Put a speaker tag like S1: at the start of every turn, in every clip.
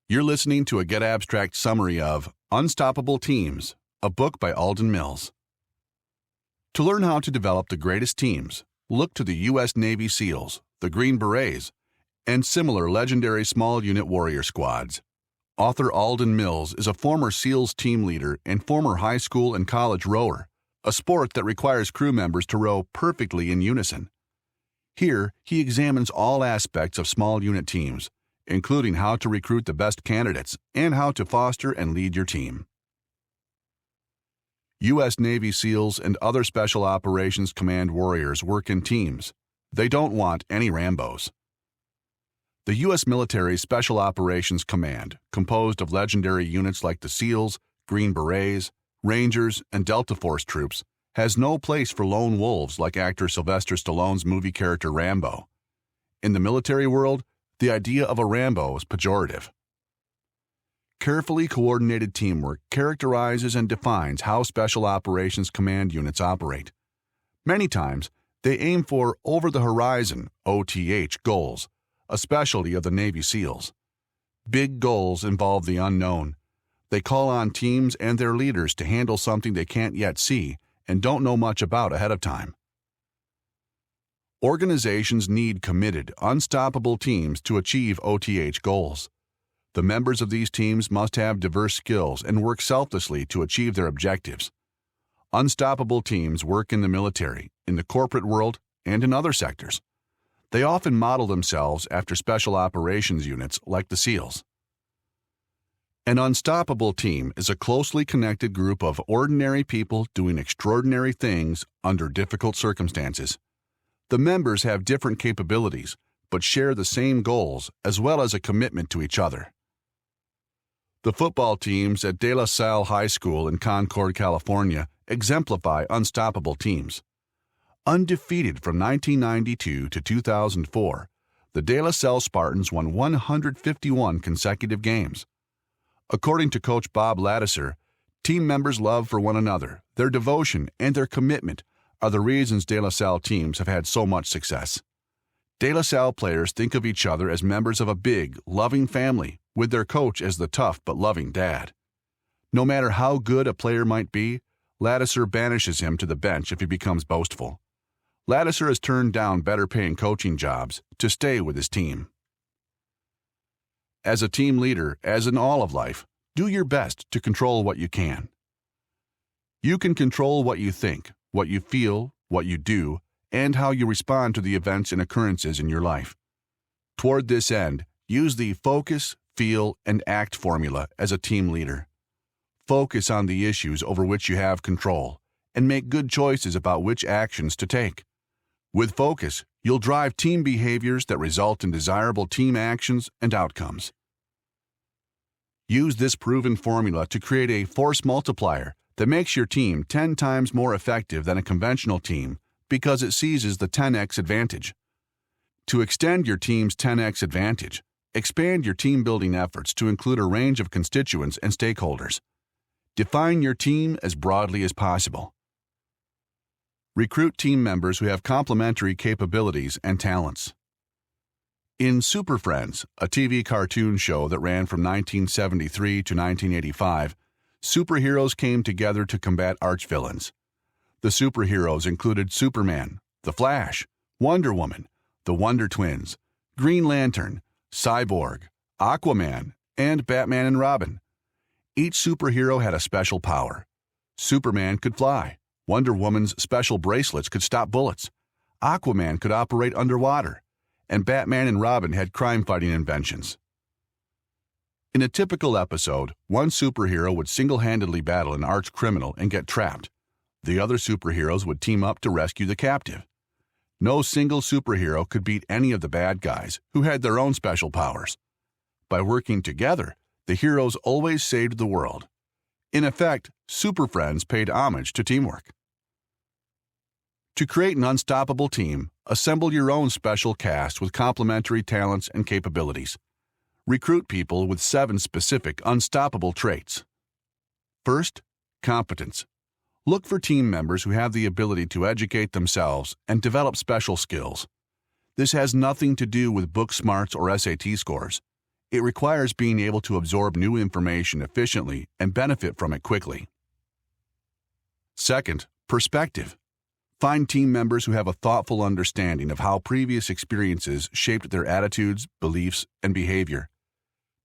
S1: You're listening to a Get Abstract summary of Unstoppable Teams, a book by Alden Mills. To learn how to develop the greatest teams, look to the U.S. Navy SEALs, the Green Berets, and similar legendary small unit warrior squads. Author Alden Mills is a former SEALs team leader and former high school and college rower, a sport that requires crew members to row perfectly in unison. Here, he examines all aspects of small unit teams, including how to recruit the best candidates and how to foster and lead your team. U.S. Navy SEALs and other Special Operations Command warriors work in teams. They don't want any Rambos. The U.S. military Special Operations Command, composed of legendary units like the SEALs, Green Berets, Rangers, and Delta Force troops, has no place for lone wolves like actor Sylvester Stallone's movie character Rambo. In the military world, the idea of a Rambo is pejorative. Carefully coordinated teamwork characterizes and defines how Special Operations Command units operate. Many times, they aim for over-the-horizon (OTH) goals, a specialty of the Navy SEALs. Big goals involve the unknown. They call on teams and their leaders to handle something they can't yet see and don't know much about ahead of time. Organizations need committed, unstoppable teams to achieve OTH goals. The members of these teams must have diverse skills and work selflessly to achieve their objectives. Unstoppable teams work in the military, in the corporate world, and in other sectors. They often model themselves after special operations units like the SEALs. An unstoppable team is a closely connected group of ordinary people doing extraordinary things under difficult circumstances. The members have different capabilities, but share the same goals as well as a commitment to each other. The football teams at De La Salle High School in Concord, California, exemplify unstoppable teams. Undefeated from 1992 to 2004, the De La Salle Spartans won 151 consecutive games. According to Coach Bob Lattiser, team members' love for one another, their devotion, and their commitment are the reasons De La Salle teams have had so much success. De La Salle players think of each other as members of a big, loving family, with their coach as the tough but loving dad. No matter how good a player might be, Lattiser banishes him to the bench if he becomes boastful. Lattiser has turned down better-paying coaching jobs to stay with his team. As a team leader, as in all of life, do your best to control what you can. You can control what you think, what you feel, what you do, and how you respond to the events and occurrences in your life. Toward this end, use the focus, feel, and act formula as a team leader. Focus on the issues over which you have control, and make good choices about which actions to take. With focus, you'll drive team behaviors that result in desirable team actions and outcomes. Use this proven formula to create a force multiplier that makes your team 10 times more effective than a conventional team because it seizes the 10x advantage. To extend your team's 10x advantage, expand your team-building efforts to include a range of constituents and stakeholders. Define your team as broadly as possible. Recruit team members who have complementary capabilities and talents. In Super Friends, a TV cartoon show that ran from 1973 to 1985, superheroes came together to combat archvillains. The superheroes included Superman, The Flash, Wonder Woman, the Wonder Twins, Green Lantern, Cyborg, Aquaman, and Batman and Robin. Each superhero had a special power. Superman could fly. Wonder Woman's special bracelets could stop bullets. Aquaman could operate underwater. And Batman and Robin had crime-fighting inventions. In a typical episode, one superhero would single-handedly battle an arch-criminal and get trapped. The other superheroes would team up to rescue the captive. No single superhero could beat any of the bad guys, who had their own special powers. By working together, the heroes always saved the world. In effect, Super Friends paid homage to teamwork. To create an unstoppable team, assemble your own special cast with complementary talents and capabilities. Recruit people with 7 specific unstoppable traits. First, competence. Look for team members who have the ability to educate themselves and develop special skills. This has nothing to do with book smarts or SAT scores. It requires being able to absorb new information efficiently and benefit from it quickly. Second, perspective. Find team members who have a thoughtful understanding of how previous experiences shaped their attitudes, beliefs, and behavior.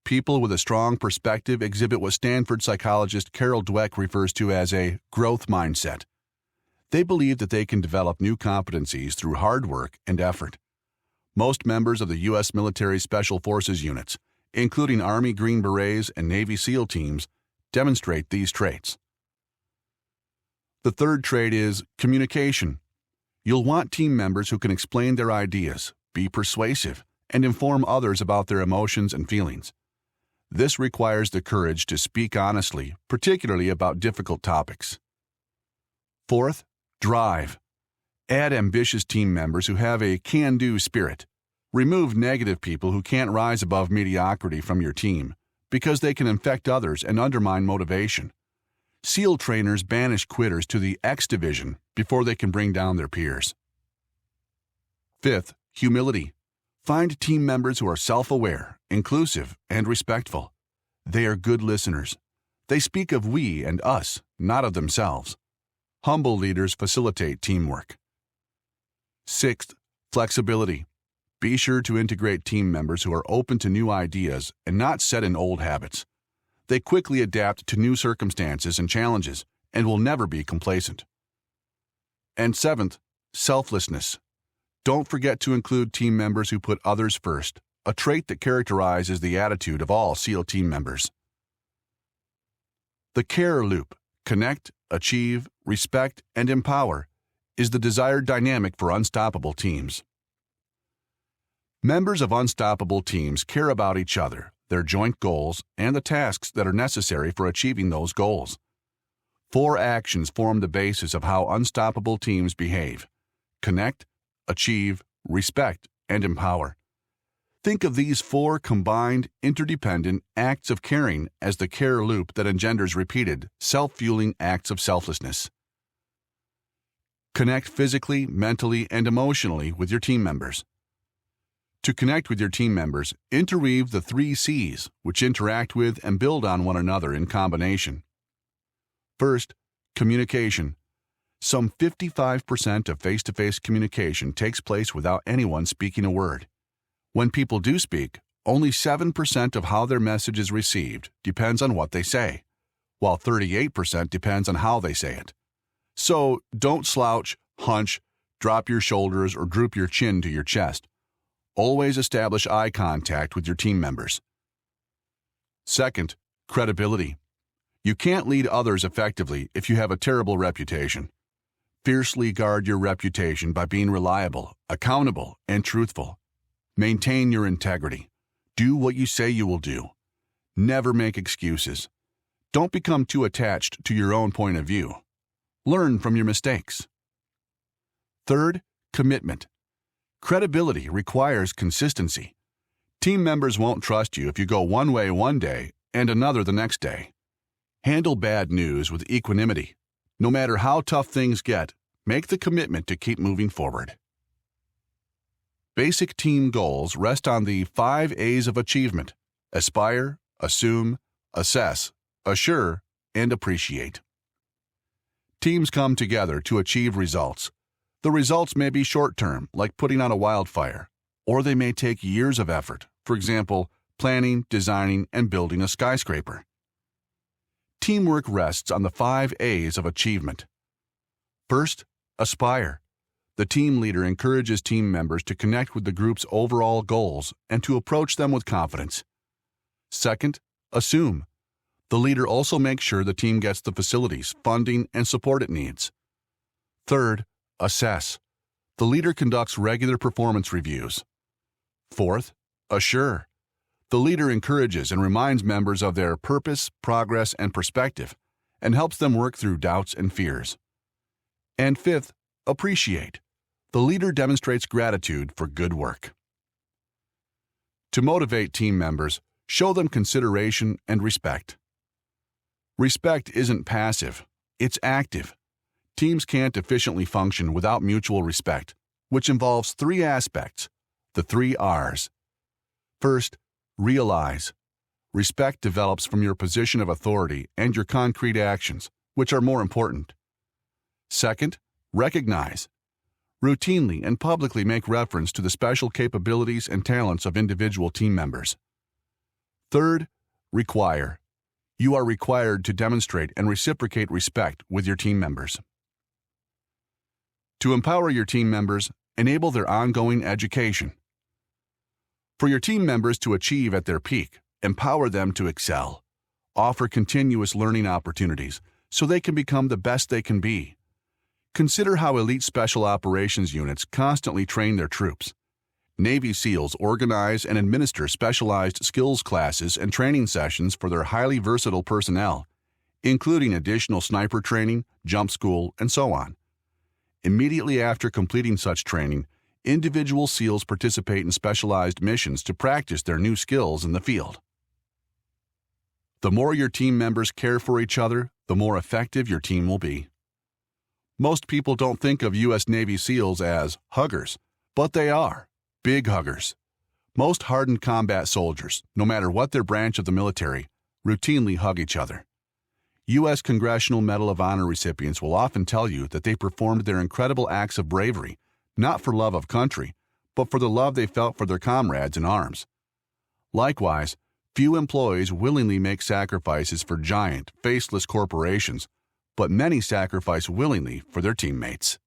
S1: People with a strong perspective exhibit what Stanford psychologist Carol Dweck refers to as a growth mindset. They believe that they can develop new competencies through hard work and effort. Most members of the U.S. military Special Forces units, including Army Green Berets and Navy SEAL teams, demonstrate these traits. The third trait is communication. You'll want team members who can explain their ideas, be persuasive, and inform others about their emotions and feelings. This requires the courage to speak honestly, particularly about difficult topics. Fourth, drive. Add ambitious team members who have a can-do spirit. Remove negative people who can't rise above mediocrity from your team because they can infect others and undermine motivation. SEAL trainers banish quitters to the X division before they can bring down their peers. Fifth, humility. Find team members who are self-aware, inclusive, and respectful. They are good listeners. They speak of we and us, not of themselves. Humble leaders facilitate teamwork. Sixth, flexibility. Be sure to integrate team members who are open to new ideas and not set in old habits. They quickly adapt to new circumstances and challenges and will never be complacent. And seventh, selflessness. Don't forget to include team members who put others first, a trait that characterizes the attitude of all SEAL team members. The CARE loop, connect, achieve, respect, and empower, is the desired dynamic for unstoppable teams. Members of unstoppable teams care about each other, their joint goals, and the tasks that are necessary for achieving those goals. 4 actions form the basis of how unstoppable teams behave: connect, achieve, respect, and empower. Think of these 4 combined, interdependent acts of caring as the CARE loop that engenders repeated, self-fueling acts of selflessness. Connect physically, mentally, and emotionally with your team members. To connect with your team members, interweave the 3 C's, which interact with and build on one another in combination. First, communication. Some 55% of face-to-face communication takes place without anyone speaking a word. When people do speak, only 7% of how their message is received depends on what they say, while 38% depends on how they say it. So don't slouch, hunch, drop your shoulders, or droop your chin to your chest. Always establish eye contact with your team members. Second, credibility. You can't lead others effectively if you have a terrible reputation. Fiercely guard your reputation by being reliable, accountable, and truthful. Maintain your integrity. Do what you say you will do. Never make excuses. Don't become too attached to your own point of view. Learn from your mistakes. Third, commitment. Credibility requires consistency. Team members won't trust you if you go one way one day and another the next day. Handle bad news with equanimity. No matter how tough things get, make the commitment to keep moving forward. Basic team goals rest on the 5 A's of achievement: aspire, assume, assess, assure, and appreciate. Teams come together to achieve results. The results may be short-term, like putting out a wildfire, or they may take years of effort, for example, planning, designing, and building a skyscraper. Teamwork rests on the 5 A's of achievement. First, aspire. The team leader encourages team members to connect with the group's overall goals and to approach them with confidence. Second, assume. The leader also makes sure the team gets the facilities, funding, and support it needs. Third, assess. The leader conducts regular performance reviews. Fourth, assure. The leader encourages and reminds members of their purpose, progress, and perspective, and helps them work through doubts and fears. And fifth, appreciate. The leader demonstrates gratitude for good work. To motivate team members, show them consideration and respect. Respect isn't passive, it's active. Teams can't efficiently function without mutual respect, which involves 3 aspects, the 3 R's. First, Realize. Respect develops from your position of authority and your concrete actions, which are more important. Second, recognize. Routinely and publicly make reference to the special capabilities and talents of individual team members. Third, require. You are required to demonstrate and reciprocate respect with your team members. To empower your team members, enable their ongoing education. For your team members to achieve at their peak, empower them to excel. Offer continuous learning opportunities so they can become the best they can be. Consider how elite special operations units constantly train their troops. Navy SEALs organize and administer specialized skills classes and training sessions for their highly versatile personnel, including additional sniper training, jump school, and so on. Immediately after completing such training, individual SEALs participate in specialized missions to practice their new skills in the field. The more your team members care for each other, the more effective your team will be. Most people don't think of U.S. Navy SEALs as huggers, but they are big huggers. Most hardened combat soldiers, no matter what their branch of the military, routinely hug each other. U.S. Congressional Medal of Honor recipients will often tell you that they performed their incredible acts of bravery, not for love of country, but for the love they felt for their comrades in arms. Likewise, few employees willingly make sacrifices for giant, faceless corporations, but many sacrifice willingly for their teammates.